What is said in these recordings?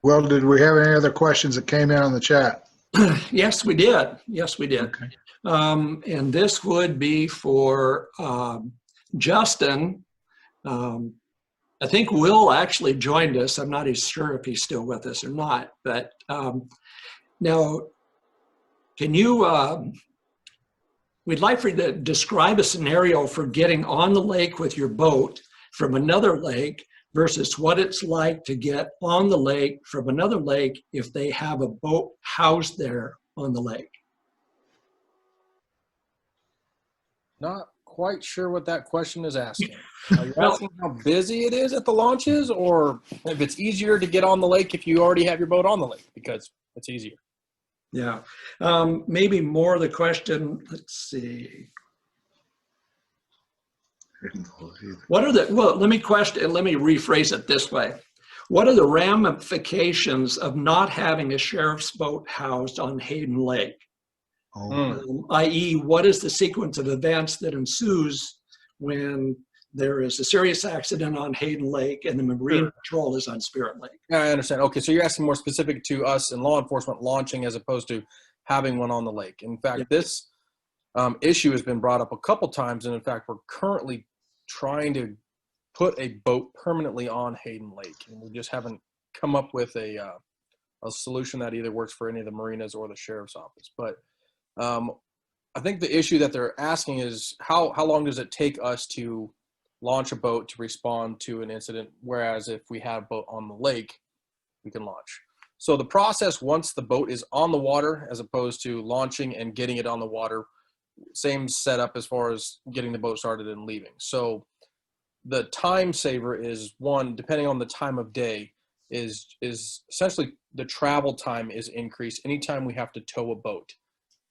Well, did we have any other questions that came in on the chat? Yes, we did. Yes, we did. Okay. And this would be for Justin. I think Will actually joined us. I'm not as sure if he's still with us or not. But now, can you, we'd like for you to describe a scenario for getting on the lake with your boat from another lake versus what it's like to get on the lake from another lake if they have a boat housed there on the lake. Not quite sure what that question is asking. Are you Well, asking how busy it is at the launches, or if it's easier to get on the lake if you already have your boat on the lake? Because it's easier. yeah, maybe more the question, let's see. What are the, well, let me rephrase it this way. What are the ramifications of not having a sheriff's boat housed on Hayden Lake? I.e., what is the sequence of events that ensues when there is a serious accident on Hayden Lake and the Marine Patrol is on Spirit Lake? Yeah, I understand. Okay, so you're asking more specific to us in law enforcement launching as opposed to having one on the lake. In fact, this issue has been brought up a couple times, and in fact, we're currently trying to put a boat permanently on Hayden Lake, and we just haven't come up with a solution that either works for any of the marinas or the sheriff's office. But I think the issue that they're asking is how long does it take us to launch a boat to respond to an incident, whereas if we have a boat on the lake, we can launch. So the process once the boat is on the water, as opposed to launching and getting it on the water, same setup as far as getting the boat started and leaving. So the time saver is, one, depending on the time of day, is essentially the travel time is increased anytime we have to tow a boat.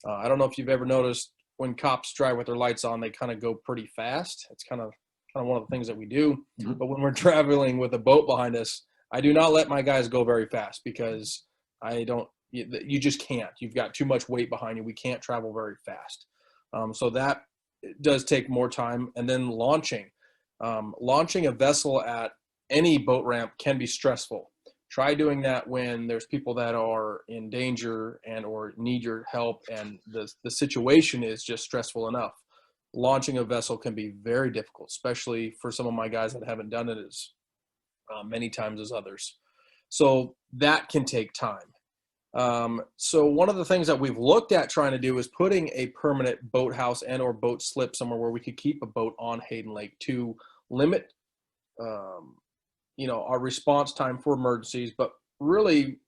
I don't know if you've ever noticed when cops drive with their lights on, they kind of go pretty fast. It's kind of one of the things that we do. Mm-hmm. But when we're traveling with a boat behind us, I do not let my guys go very fast because you just can't. You've got too much weight behind you. We can't travel very fast. So that does take more time. And then launching a vessel at any boat ramp can be stressful. Try doing that when there's people that are in danger and or need your help and the situation is just stressful enough. Launching a vessel can be very difficult, especially for some of my guys that haven't done it as many times as others. So that can take time. So one of the things that we've looked at trying to do is putting a permanent boathouse and or boat slip somewhere where we could keep a boat on Hayden Lake to limit our response time for emergencies, but really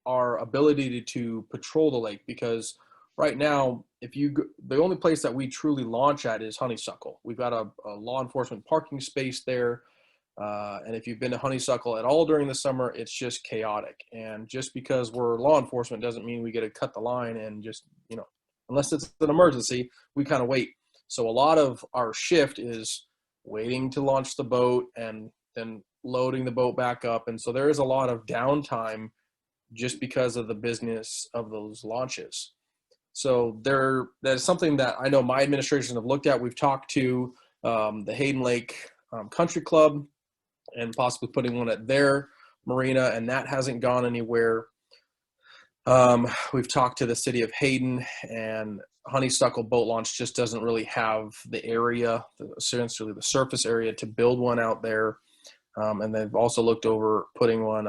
our ability to patrol the lake, because right now, the only place that we truly launch at is Honeysuckle. We've got a law enforcement parking space there. And if you've been to Honeysuckle at all during the summer, it's just chaotic. And just because we're law enforcement doesn't mean we get to cut the line and just, unless it's an emergency, we kind of wait. So a lot of our shift is waiting to launch the boat and then loading the boat back up. And so there is a lot of downtime just because of the business of those launches. So that is something that I know my administration have looked at. We've talked to the Hayden Lake Country Club and possibly putting one at their marina, and that hasn't gone anywhere. We've talked to the city of Hayden, and Honeysuckle Boat Launch just doesn't really have the area, essentially the surface area, to build one out there. And they've also looked over putting one.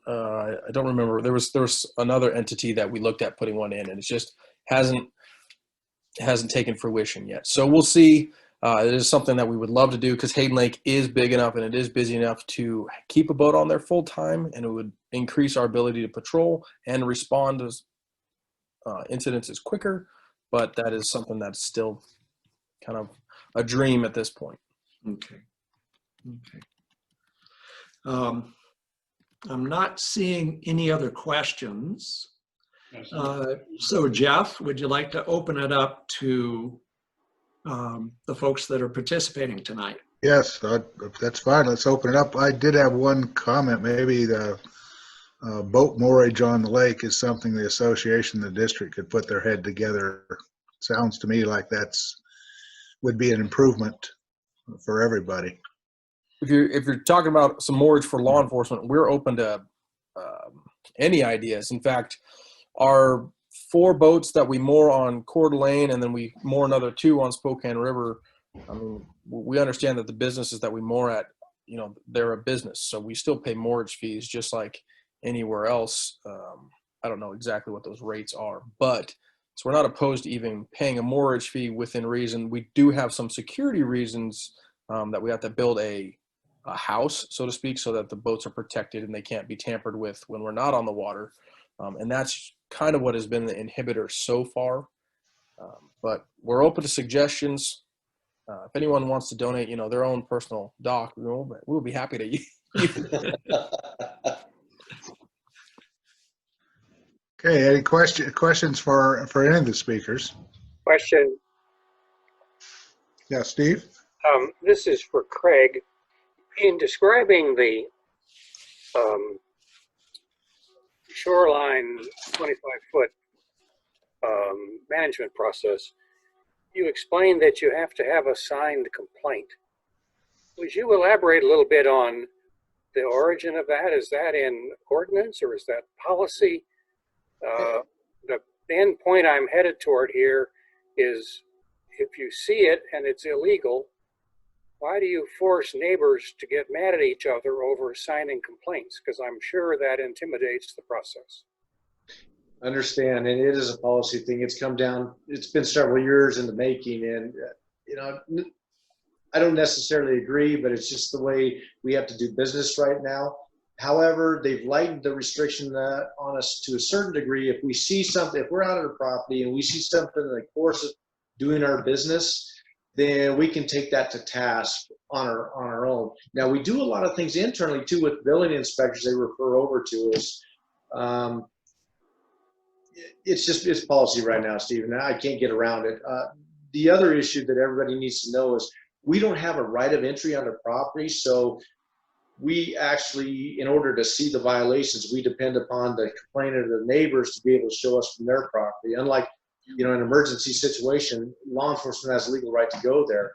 I don't remember. There was another entity that we looked at putting one in, and it just hasn't taken fruition yet. So we'll see. It is something that we would love to do because Hayden Lake is big enough and it is busy enough to keep a boat on there full time, and it would increase our ability to patrol and respond to incidences quicker. But that is something that's still kind of a dream at this point. Okay. I'm not seeing any other questions. So Jeff, would you like to open it up to the folks that are participating tonight? Yes, that's fine. Let's open it up. I did have one comment. Maybe the boat moorage on the lake is something the association, the district could put their head together. Sounds to me like would be an improvement for everybody. if you're talking about some moorage for law enforcement, we're open to any ideas. In fact, our 4 boats that we moor on Coeur d'Alene, and then we moor another 2 on Spokane River. I mean, we understand that the businesses that we moor at, you know, they're a business, so we still pay moorage fees just like anywhere else. I don't know exactly what those rates are, but so we're not opposed to even paying a moorage fee within reason. We do have some security reasons that we have to build a house, so to speak, so that the boats are protected and they can't be tampered with when we're not on the water. And that's kind of what has been the inhibitor so far. But we're open to suggestions. If anyone wants to donate, you know, their own personal dock, we'll be happy to use it. Okay, any questions for any of the speakers? Question. Yeah, Steve? This is for Craig. In describing the shoreline 25-foot management process, you explained that you have to have a signed complaint. Would you elaborate a little bit on the origin of that? Is that in ordinance or is that policy? The end point I'm headed toward here is if you see it and it's illegal, why do you force neighbors to get mad at each other over signing complaints? Because I'm sure that intimidates the process. Understand, and it is a policy thing. It's come down, it's been several years in the making, and you know, I don't necessarily agree, but it's just the way we have to do business right now. However, they've lightened the restriction on us to a certain degree. If we see something, if we're out of the property and we see something in the course of doing our business, then we can take that to task on our own. Now, we do a lot of things internally too with building inspectors. They refer over to us. It's policy right now, Stephen. I can't get around it. The other issue that everybody needs to know is we don't have a right of entry on the property. So we actually, in order to see the violations, we depend upon the complainant or the neighbors to be able to show us from their property. Unlike, you know, an emergency situation, law enforcement has a legal right to go there.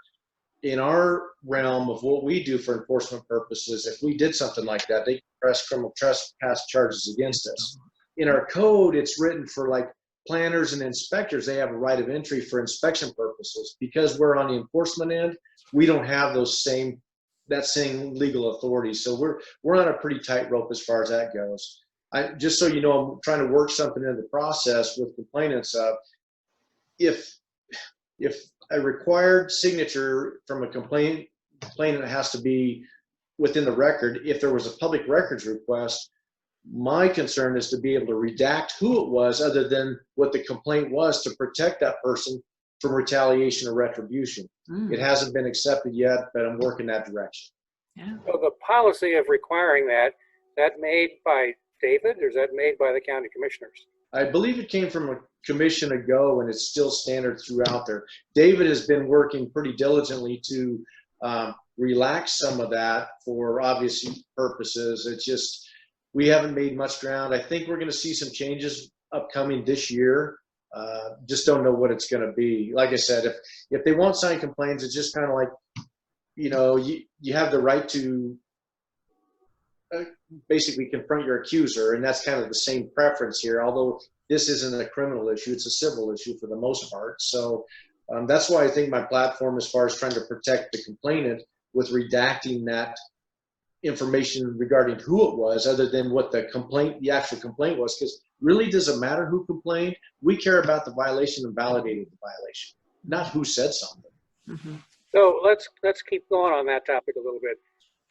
In our realm of what we do for enforcement purposes, if we did something like that, they can press criminal trespass charges against us. In our code, it's written for like planners and inspectors. They have a right of entry for inspection purposes. Because we're on the enforcement end, we don't have that same legal authority. So we're on a pretty tight rope as far as that goes. Just so you know, I'm trying to work something in the process with complainants. If a required signature from a complainant has to be within the record, if there was a public records request, my concern is to be able to redact who it was other than what the complaint was to protect that person from retaliation or retribution. It hasn't been accepted yet, but I'm working that direction. Yeah. So the policy of requiring that made by David, or is that made by the county commissioners? I believe it came from a commission ago, and it's still standard throughout there. David has been working pretty diligently to relax some of that for obvious purposes. It's just, we haven't made much ground. I think we're going to see some changes upcoming this year. Just don't know what it's going to be. Like I said, if they won't sign complaints, it's just kind of like, you know, you have the right to basically confront your accuser, and that's kind of the same preference here. Although this isn't a criminal issue, it's a civil issue for the most part. So that's why I think my platform, as far as trying to protect the complainant with redacting that information regarding who it was, other than what the actual complaint was, because really doesn't matter who complained. We care about the violation and validating the violation, not who said something. Mm-hmm. So let's keep going on that topic a little bit.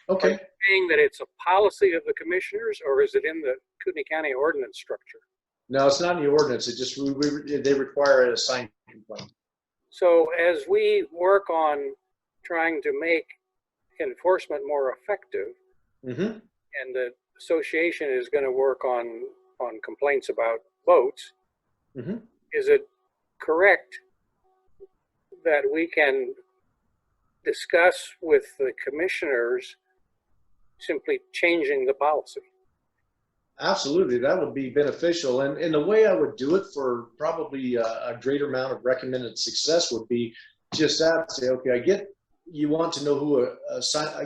Okay. Are you saying that it's a policy of the commissioners, or is it in the Kootenai County ordinance structure? No, it's not in the ordinance. It just they require a signed complaint. So as we work on trying to make enforcement more effective, Mm-hmm. and the association is going to work on complaints about boats, Mm-hmm. is it correct that we can discuss with the commissioners simply changing the policy? Absolutely, that would be beneficial. And the way I would do it for probably a greater amount of recommended success would be just that, say, okay, I get you want to know who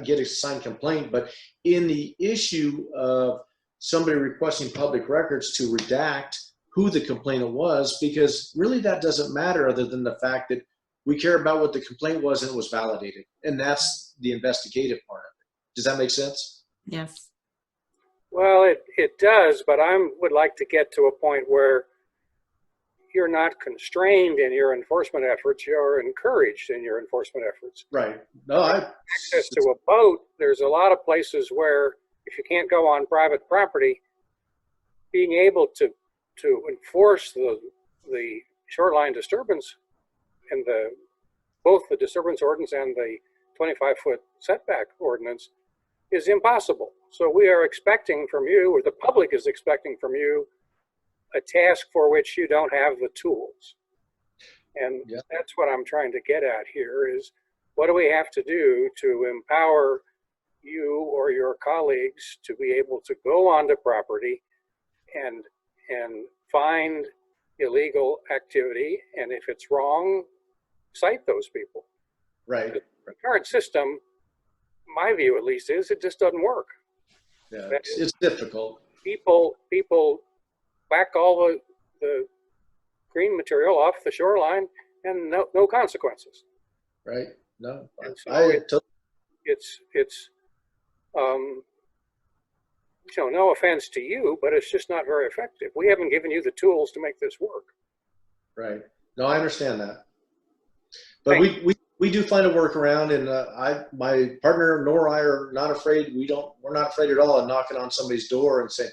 get a signed complaint, but in the issue of somebody requesting public records to redact who the complainant was, because really that doesn't matter other than the fact that we care about what the complaint was and it was validated. And that's the investigative part of it. Does that make sense? Yes. Well, it does, but I would like to get to a point where you're not constrained in your enforcement efforts, you're encouraged in your enforcement efforts. Right. No, Access to a boat, there's a lot of places where if you can't go on private property, being able to enforce the shoreline disturbance and both the disturbance ordinance and the 25-foot setback ordinance is impossible. So we are expecting from you, or the public is expecting from you, a task for which you don't have the tools. And that's what I'm trying to get at here is, what do we have to do to empower you or your colleagues to be able to go onto property and find illegal activity, and if it's wrong, cite those people. right. The current system, my view at least, is it just doesn't work. Yeah, it's difficult. People whack all the green material off the shoreline and no consequences. Right. No, And so it's no offense to you, but it's just not very effective. We haven't given you the tools to make this work. right. No, I understand that. But we do find a workaround, and my partner nor I are not afraid. We're not afraid at all of knocking on somebody's door and saying,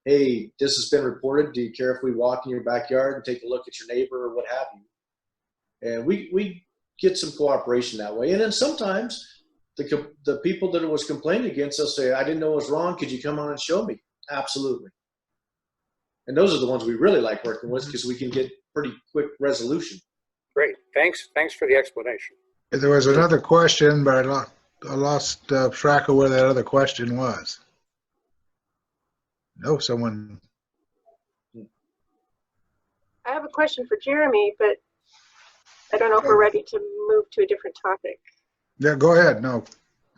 hey, this has been reported. Do you care if we walk in your backyard and take a look at your neighbor or what have you? And we get some cooperation that way. And then sometimes the people that it was complained against, they'll say, I didn't know it was wrong. Could you come on and show me? Absolutely. And those are the ones we really like working with because we can get pretty quick resolution. Great. Thanks for the explanation. There was another question, but I lost track of where that other question was. No, someone. I have a question for Jeremy, but I don't know if we're ready to move to a different topic. Yeah, go ahead. No,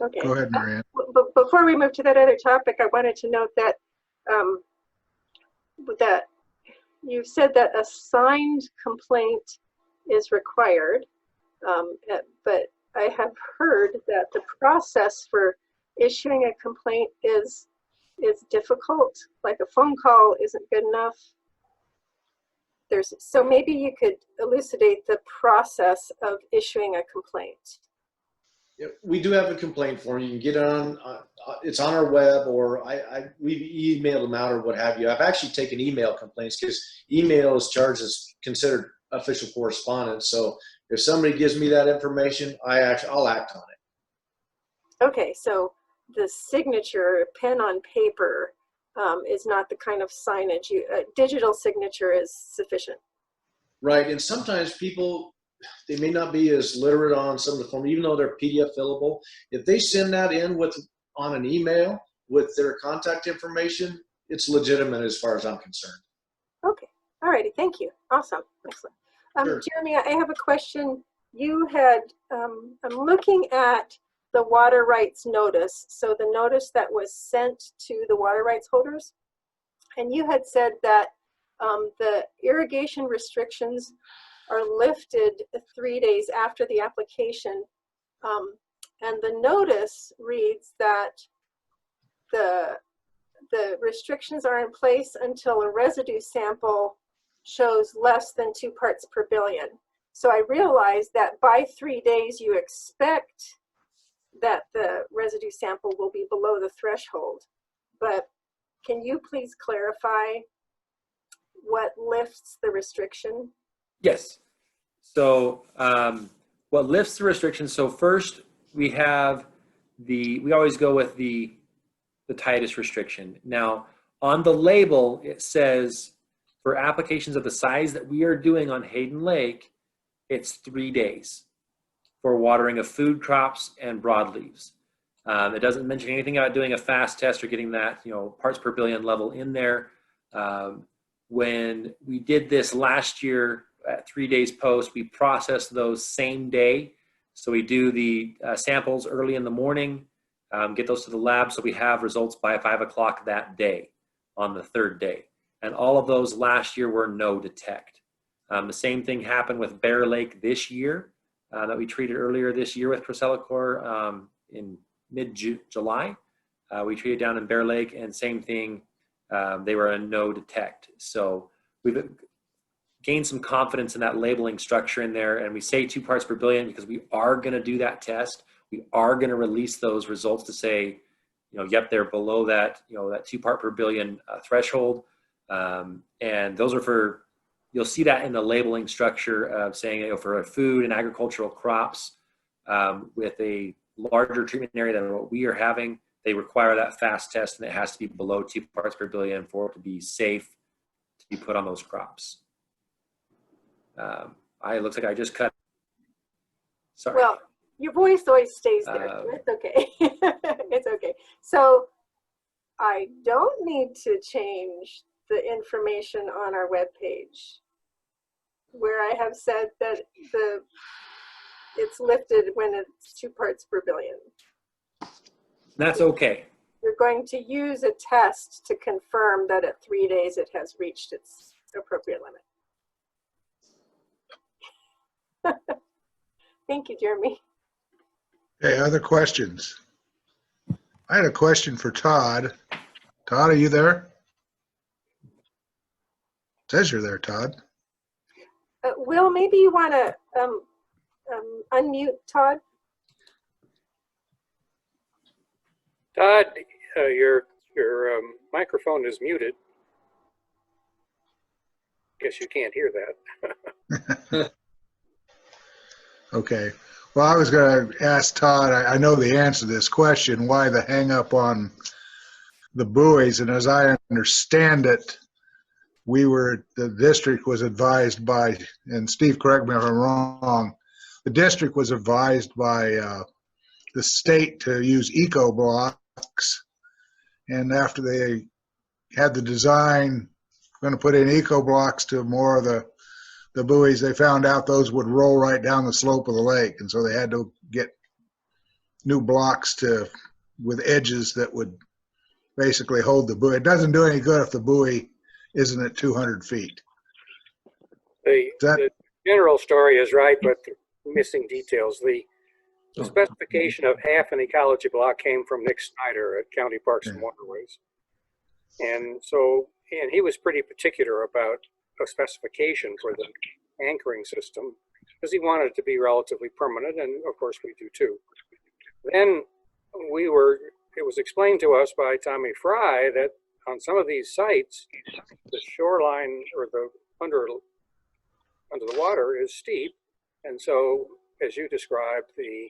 Okay. go ahead, Marianne. But before we move to that other topic, I wanted to note that that you said that a signed complaint is required, but I have heard that the process for issuing a complaint is difficult. Like a phone call isn't good enough. So maybe you could elucidate the process of issuing a complaint. Yeah, we do have a complaint form. You can get it on, it's on our web, or we've emailed them out or what have you. I've actually taken email complaints because email is charged as considered official correspondence. So if somebody gives me that information, I'll act on it. Okay, so the signature, pen on paper, is not the kind of signage. Digital signature is sufficient. Right, and sometimes people, they may not be as literate on some of the form, even though they're PDF fillable. If they send that in on an email with their contact information, it's legitimate as far as I'm concerned. Okay, all righty, thank you. Awesome, excellent. Sure. Jeremy, I have a question. You had, I'm looking at the water rights notice, so the notice that was sent to the water rights holders, and you had said that the irrigation restrictions are lifted 3 days after the application, and the notice reads that the restrictions are in place until a residue sample shows less than 2 parts per billion. So I realized that by 3 days you expect that the residue sample will be below the threshold. But can you please clarify what lifts the restriction? Yes. So what lifts the restriction? So first we have we always go with the tightest restriction. Now on the label, it says for applications of the size that we are doing on Hayden Lake, it's 3 days for watering of food crops and broadleaves. It doesn't mention anything about doing a fast test or getting that, parts per billion level in there. When we did this last year at 3 days post, we processed those same day. So we do the samples early in the morning, get those to the lab, so we have results by 5 o'clock that day on the third day. And all of those last year were no detect. The same thing happened with Bear Lake this year that we treated earlier this year with Procelicor in mid-July. We treated down in Bear Lake, and same thing, they were a no detect. So we've gained some confidence in that labeling structure in there, and we say 2 parts per billion because we are going to do that test. We are going to release those results to say, yep, they're below that, that 2 part per billion threshold. And those are for, you'll see that in the labeling structure of saying, for food and agricultural crops with a larger treatment area than what we are having, they require that fast test, and it has to be below 2 parts per billion for it to be safe to be put on those crops. It looks like I just cut. Sorry. Well, your voice always stays there. So it's okay. It's okay. So I don't need to change the information on our webpage where I have said that it's lifted when it's 2 parts per billion. That's okay. You're going to use a test to confirm that at 3 days it has reached its appropriate limit. Thank you, Jeremy. Okay, other questions? I had a question for Todd. Todd, are you there? It says you're there, Todd. Will, maybe you want to unmute Todd? Todd, your microphone is muted. Guess you can't hear that. Okay. Well, I was going to ask Todd, I know the answer to this question, why the hang up on the buoys? And as I understand it, the district was advised by, and Steve, correct me if I'm wrong, the district was advised by the state to use eco blocks. And after they had the design, going to put in eco blocks to more of the buoys, they found out those would roll right down the slope of the lake. And so they had to get new blocks with edges that would basically hold the buoy. It doesn't do any good if the buoy isn't at 200 feet. The general story is right, but missing details. The specification of half an ecology block came from Nick Snyder at County Parks and Waterways. And he was pretty particular about a specification for the anchoring system because he wanted it to be relatively permanent, and of course we do too. Then it was explained to us by Tommy Fry that on some of these sites, the shoreline or the under the water is steep, and so as you described, the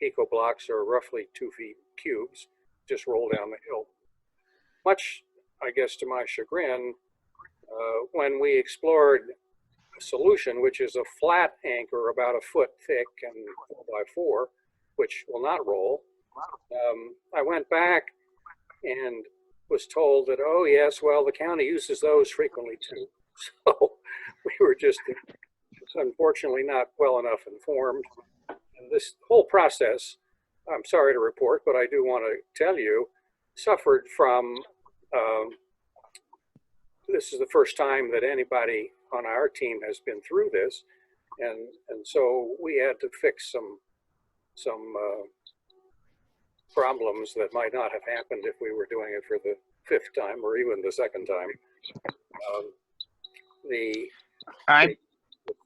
eco blocks are roughly 2 feet cubes, just roll down the hill. Much, I guess, to my chagrin, when we explored a solution, which is a flat anchor about 1 foot thick and 4x4, which will not roll, I went back and was told that, oh yes, well, the county uses those frequently too. So we were just unfortunately not well enough informed. And this whole process, I'm sorry to report, but I do want to tell you, suffered from this is the first time that anybody on our team has been through this, and so we had to fix some problems that might not have happened if we were doing it for the 5th time or even the 2nd time.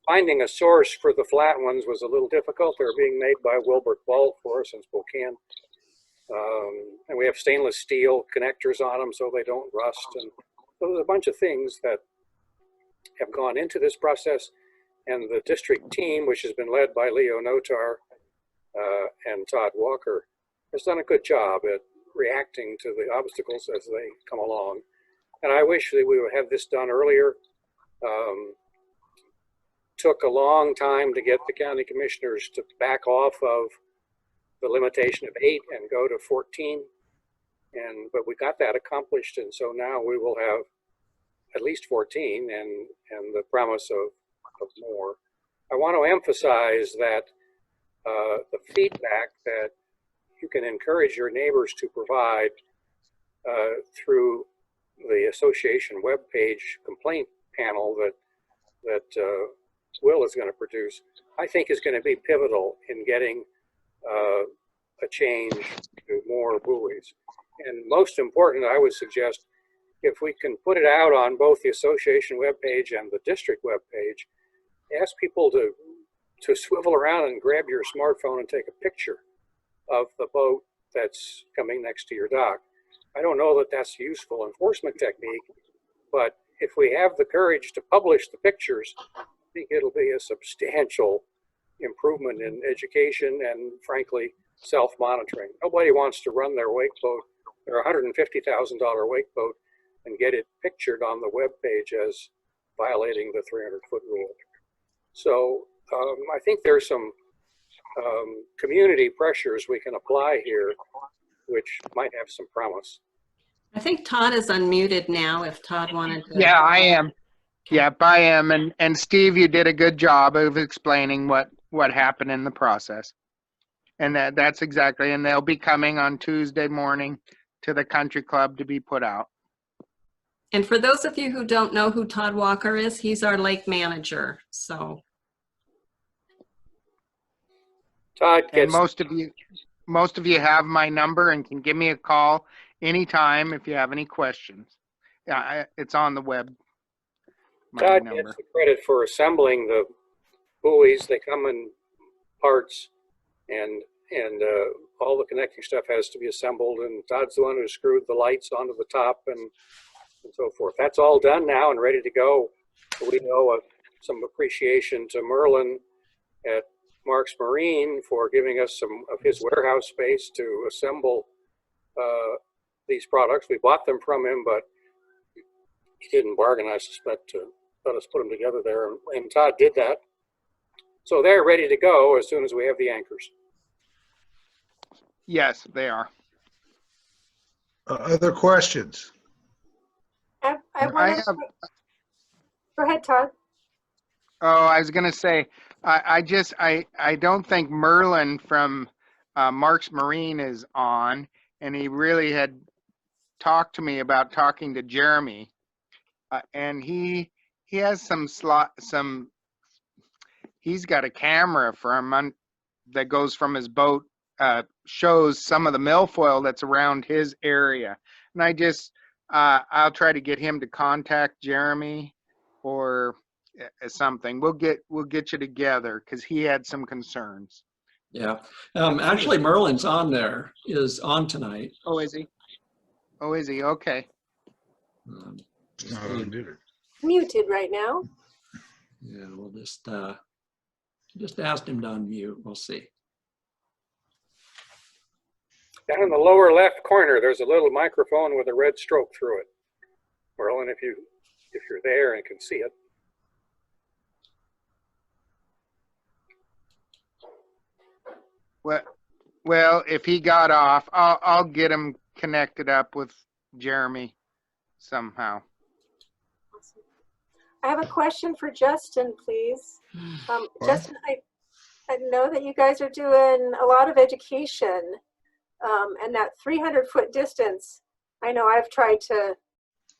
Finding a source for the flat ones was a little difficult. They're being made by Wilbert Ball for us in Spokane. And we have stainless steel connectors on them so they don't rust. And so there's a bunch of things that have gone into this process. And the district team, which has been led by Leo Notar and Todd Walker, has done a good job at reacting to the obstacles as they come along. And I wish that we would have this done earlier. Took a long time to get the county commissioners to back off of the limitation of 8 and go to 14. But we got that accomplished, and so now we will have at least 14 and the promise of more. I want to emphasize that the feedback that you can encourage your neighbors to provide through the association webpage complaint panel that Will is going to produce, I think is going to be pivotal in getting a change to more buoys. And most important, I would suggest, if we can put it out on both the association webpage and the district webpage, ask people to swivel around and grab your smartphone and take a picture of the boat that's coming next to your dock. I don't know that that's a useful enforcement technique, but if we have the courage to publish the pictures, I think it'll be a substantial improvement in education and, frankly, self-monitoring. Nobody wants to run their wake boat, their $150,000 wake boat, and get it pictured on the web page as violating the 300-foot rule. So I think there's some community pressures we can apply here, which might have some promise. I think Todd is unmuted now, if Todd wanted to. Yeah, I am. Yep, I am. And Steve, you did a good job of explaining what happened in the process. And that's exactly, and they'll be coming on Tuesday morning to the country club to be put out. And for those of you who don't know who Todd Walker is, he's our lake manager. So Todd And gets, most of you have my number and can give me a call anytime if you have any questions. Yeah, it's on the web. My Todd number. gets the credit for assembling the buoys. They come in parts, and all the connecting stuff has to be assembled, and Todd's the one who screwed the lights onto the top and so forth. That's all done now and ready to go. We owe some appreciation to Merlin at Marks Marine for giving us some of his warehouse space to assemble these products. We bought them from him, but he didn't bargain, I suspect, to let us put them together there, and Todd did that. So they're ready to go as soon as we have the anchors. Yes, they are. Other questions? I I want have- to. Go ahead, Todd. Oh, I was gonna say, I don't think Merlin from Marks Marine is on, and he really had talked to me about talking to Jeremy, and he has he's got a camera that goes from his boat, shows some of the milfoil that's around his area, and I'll try to get him to contact Jeremy or something. We'll get you together because he had some concerns. Yeah. Actually, Merlin's is on tonight. Oh, is he? Oh, is he? Okay. Oh, did it? Muted right now. Yeah, we'll just ask him to unmute. We'll see. Down in the lower left corner, there's a little microphone with a red stroke through it. Merlin, if you're there and can see it. Well, if he got off, I'll get him connected up with Jeremy somehow. I have a question for Justin, please. Justin, I know that you guys are doing a lot of education, and that 300-foot distance, I know I've tried to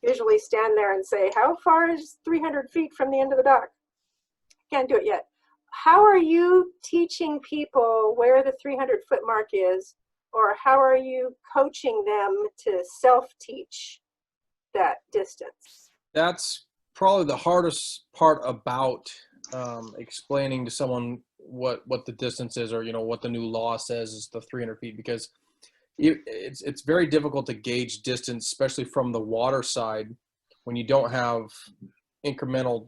visually stand there and say, how far is 300 feet from the end of the dock? Can't do it yet. How are you teaching people where the 300-foot mark is, or how are you coaching them to self-teach that distance? That's probably the hardest part about explaining to someone what the distance is, or what the new law says is the 300 feet, because it's very difficult to gauge distance, especially from the water side, when you don't have incremental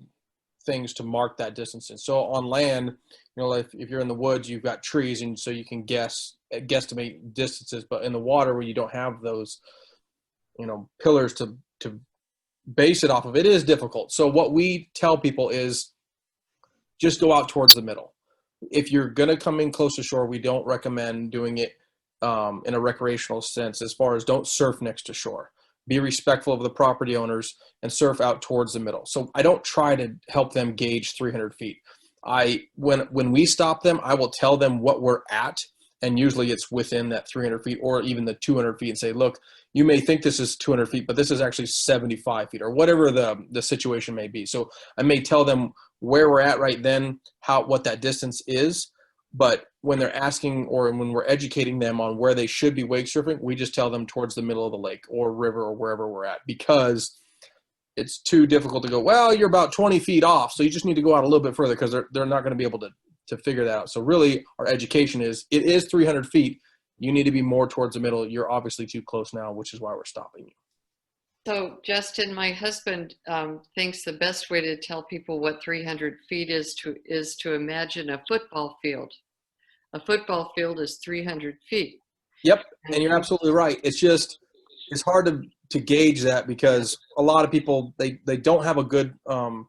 things to mark that distance. And so on land, if you're in the woods, you've got trees, and so you can guesstimate distances. But in the water, where you don't have those pillars to base it off of, it is difficult. So what we tell people is just go out towards the middle. If you're going to come in close to shore, we don't recommend doing it in a recreational sense, as far as don't surf next to shore. Be respectful of the property owners and surf out towards the middle. So I don't try to help them gauge 300 feet. When we stop them, I will tell them what we're at, and usually it's within that 300 feet or even the 200 feet, and say, look, you may think this is 200 feet, but this is actually 75 feet, or whatever the situation may be. So I may tell them where we're at right then, what that distance is. But when they're asking, or when we're educating them on where they should be wake surfing, we just tell them towards the middle of the lake or river or wherever we're at, because it's too difficult to go, well, you're about 20 feet off, so you just need to go out a little bit further, because they're not going to be able to figure that out. So really our education is, it is 300 feet. You need to be more towards the middle. You're obviously too close now, which is why we're stopping you. So Justin, my husband thinks the best way to tell people what 300 feet is to imagine a football field. A football field is 300 feet. Yep, and you're absolutely right. It's hard to gauge that, because a lot of people, they don't have a good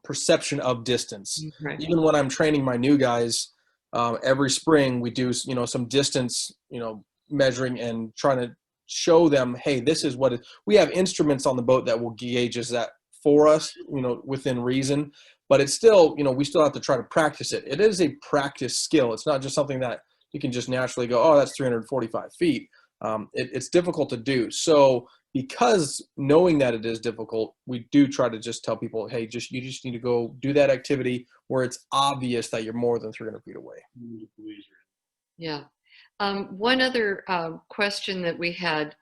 perception of distance. Right. Even when I'm training my new guys, every spring we do some distance measuring and trying to show them, hey, this is what we have instruments on the boat that will gauge that for us, within reason. But it's still, we still have to try to practice it. It is a practice skill. It's not just something that you can just naturally go, oh, that's 345 feet. It's difficult to do. So because knowing that it is difficult, we do try to just tell people, hey, you just need to go do that activity where it's obvious that you're more than 300 feet away. Yeah. One other question that we had,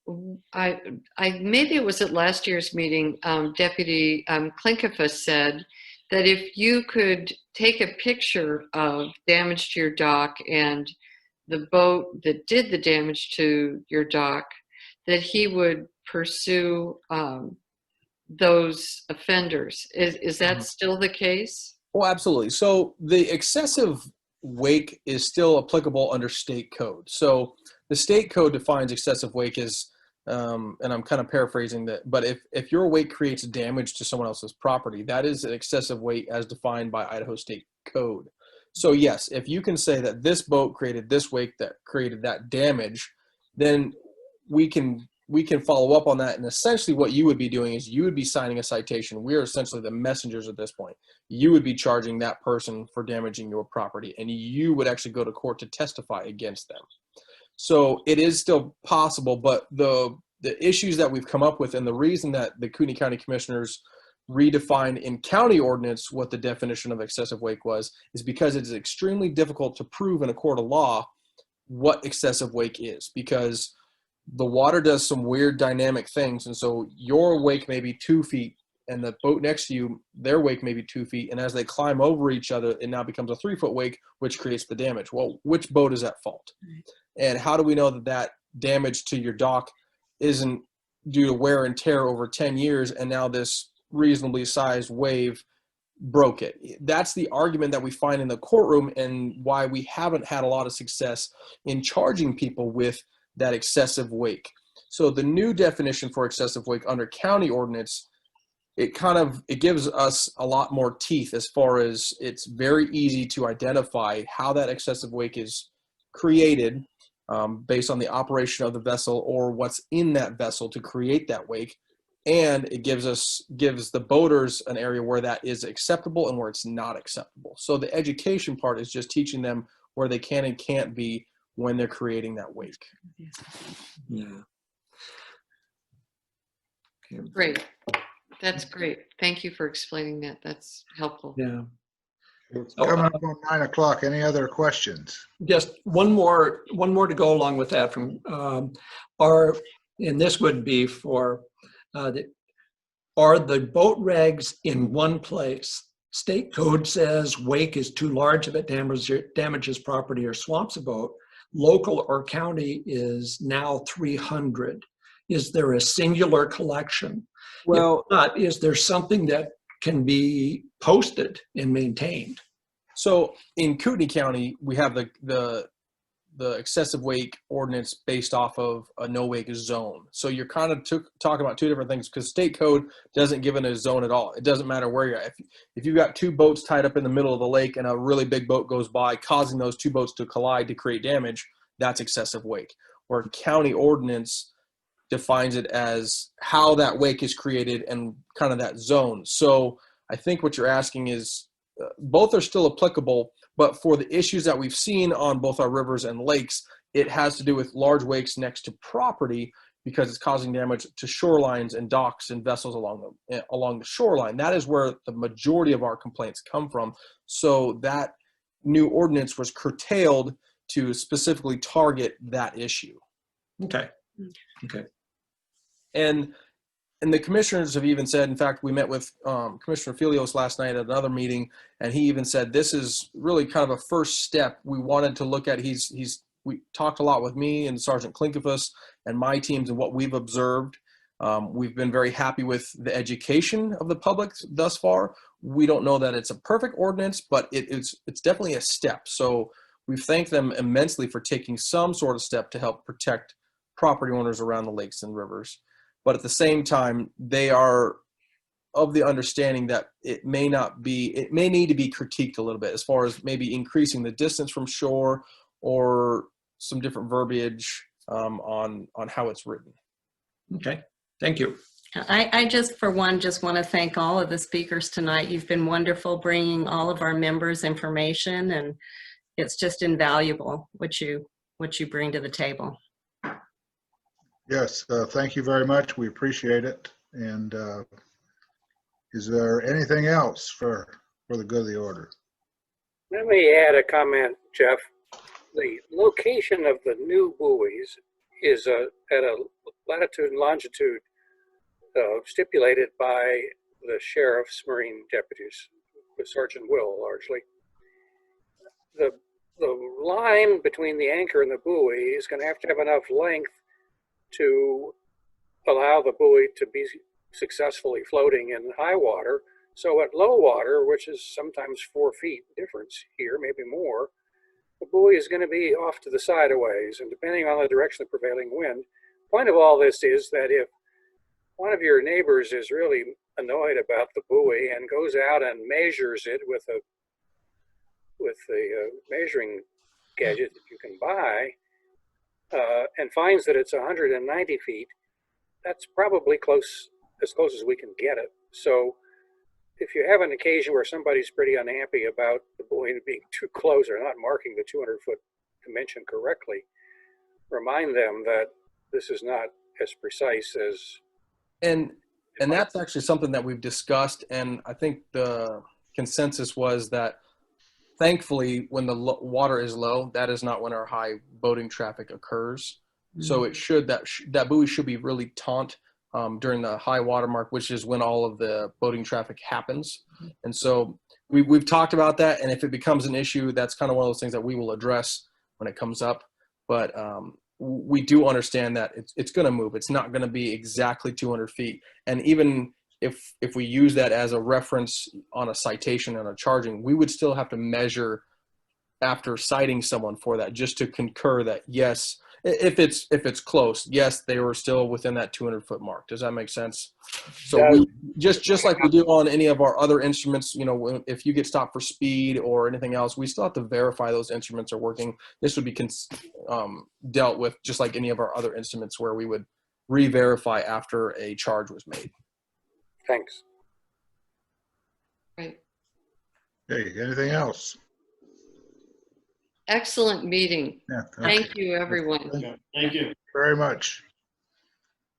maybe it was at last year's meeting, Deputy Klinkefus said that if you could take a picture of damage to your dock and the boat that did the damage to your dock, that he would pursue those offenders. Is that still the case? Oh, absolutely. So the excessive wake is still applicable under state code. So the state code defines excessive wake as, and I'm kind of paraphrasing that, but if your wake creates damage to someone else's property, that is an excessive wake as defined by Idaho state code. So yes, if you can say that this boat created this wake that created that damage, then we can follow up on that. And essentially what you would be doing is you would be signing a citation. We are essentially the messengers at this point. You would be charging that person for damaging your property, and you would actually go to court to testify against them. So it is still possible, but the issues that we've come up with, and the reason that the Kootenai County Commissioners redefined in county ordinance what the definition of excessive wake was, is because it is extremely difficult to prove in a court of law what excessive wake is, because the water does some weird dynamic things. And so your wake may be 2 feet and the boat next to you, their wake may be 2 feet. And as they climb over each other, it now becomes a 3-foot wake, which creates the damage. Well, which boat is at fault? And how do we know that damage to your dock isn't due to wear and tear over 10 years and now this reasonably sized wave broke it? That's the argument that we find in the courtroom, and why we haven't had a lot of success in charging people with that excessive wake. So the new definition for excessive wake under county ordinance, it gives us a lot more teeth, as far as it's very easy to identify how that excessive wake is created based on the operation of the vessel or what's in that vessel to create that wake. And it gives the boaters an area where that is acceptable and where it's not acceptable. So the education part is just teaching them where they can and can't be when they're creating that wake. Yeah. Okay. Great. That's great. Thank you for explaining that. That's helpful. Yeah. Coming up on 9 o'clock. Any other questions? Just one more to go along with that from and this would be for are the boat regs in one place? State code says wake is too large if it damages property or swamps a boat. Local or county is now 300. Is there a singular collection? Well, if not, is there something that can be posted and maintained? So in Kootenai County, we have the excessive wake ordinance based off of a no wake zone. So you're kind of talking about two different things, because state code doesn't give it a zone at all. It doesn't matter where you're at. If you've got two boats tied up in the middle of the lake and a really big boat goes by, causing those two boats to collide to create damage, that's excessive wake. Where county ordinance defines it as how that wake is created and kind of that zone. So I think what you're asking is both are still applicable, but for the issues that we've seen on both our rivers and lakes, it has to do with large wakes next to property because it's causing damage to shorelines and docks and vessels along the shoreline. That is where the majority of our complaints come from. So that new ordinance was curtailed to specifically target that issue. Okay. Okay. And the commissioners have even said, in fact, we met with Commissioner Filios last night at another meeting, and he even said this is really kind of a first step we wanted to look at. We talked a lot with me and Sergeant Klinkefus and my teams and what we've observed. We've been very happy with the education of the public thus far. We don't know that it's a perfect ordinance, but it's definitely a step. So we thank them immensely for taking some sort of step to help protect property owners around the lakes and rivers. But at the same time, they are of the understanding that it may need to be critiqued a little bit as far as maybe increasing the distance from shore or some different verbiage on how it's written. Okay. Thank you. I just, for one, just want to thank all of the speakers tonight. You've been wonderful bringing all of our members information, and it's just invaluable what you bring to the table. Yes, thank you very much. We appreciate it. And is there anything else for the good of the order? Let me add a comment, Jeff. The location of the new buoys is at a latitude and longitude stipulated by the sheriff's marine deputies, with Sergeant Will largely. The line between the anchor and the buoy is going to have enough length to allow the buoy to be successfully floating in high water. So at low water, which is sometimes 4 feet difference here, maybe more, the buoy is going to be off to the side a ways, and depending on the direction of the prevailing wind. Point of all this is that if one of your neighbors is really annoyed about the buoy and goes out and measures it with a measuring gadget that you can buy, and finds that it's 190 feet, that's probably as close as we can get it. So if you have an occasion where somebody's pretty unhappy about the buoy being too close or not marking the 200-foot dimension correctly, remind them that this is not as precise as... And that's actually something that we've discussed, and I think the consensus was that thankfully, when the water is low, that is not when our high boating traffic occurs. Mm-hmm. So it should that buoy should be really taut during the high water mark, which is when all of the boating traffic happens. Mm-hmm. And so we've talked about that, and if it becomes an issue, that's kind of one of those things that we will address when it comes up. But we do understand that it's going to move. It's not going to be exactly 200 feet. And even if we use that as a reference on a citation and a charging, we would still have to measure after citing someone for that, just to concur that, yes, if it's close, yes, they were still within that 200-foot mark. Does that make sense? So we just like we do on any of our other instruments, you know, if you get stopped for speed or anything else, we still have to verify those instruments are working. This would be dealt with just like any of our other instruments, where we would re-verify after a charge was made. Thanks. Right. Hey, anything else? Excellent meeting. Yeah, Thank you, everyone. Thank you. Very much.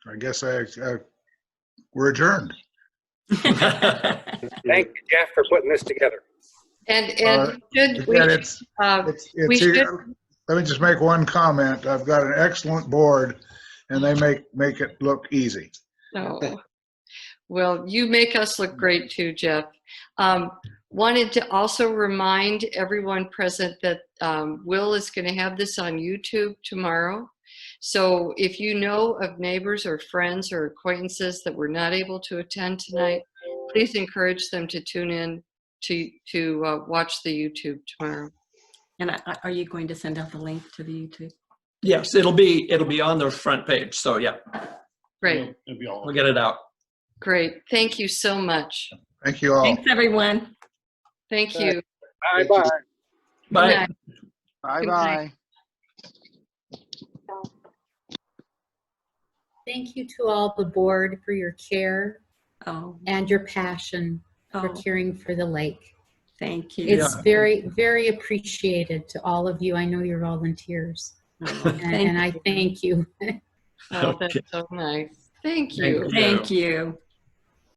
I guess we're adjourned. Thank you, Jeff, for putting this together. And we should. Let me just make one comment. I've got an excellent board, and they make it look easy. Oh. Well, you make us look great too, Jeff. Wanted to also remind everyone present that Will is going to have this on YouTube tomorrow. So if you know of neighbors or friends or acquaintances that were not able to attend tonight, please encourage them to tune in to watch the YouTube tomorrow. And are you going to send out the link to the YouTube? Yes, it'll be on the front page. So yeah. Great. We'll get it out. Great. Thank you so much. Thank you all. Thanks, everyone. Thank you. Bye-bye. Bye. Bye-bye. Thank you to all the board for your care and your passion for caring for the lake. Thank you. It's very, very appreciated to all of you. I know you're volunteers, and I thank you. Oh, that's Okay. so nice. Thank you. Thank you.